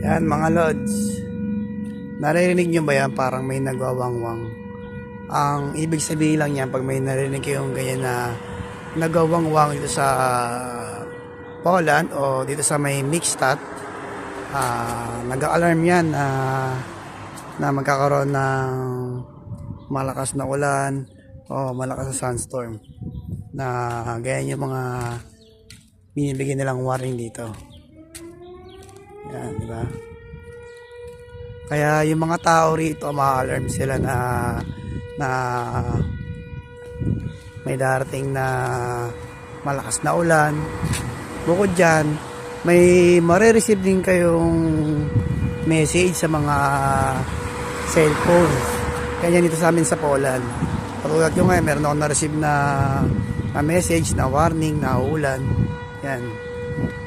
Yan mga lods, naririnig nyo ba yan? Parang may nagwawangwang. Ang ibig sabihin lang yan, pag may narinig kayong ganyan na nagwawangwang dito sa Poland o dito sa may Mixtat, nag-alarm yan na magkakaroon ng malakas na ulan o malakas na sunstorm, na ganyan yung mga binibigyan nilang warning dito. Yan, di ba? Kaya yung mga tao rito, ma-alarm sila na may darating na malakas na ulan. Bukod dyan, may marireceive din kayong message sa mga cellphone. Kanya dito sa amin sa Poland. Patulad ko ngayon, meron ako na-receive na message, na warning, na ulan. Yan.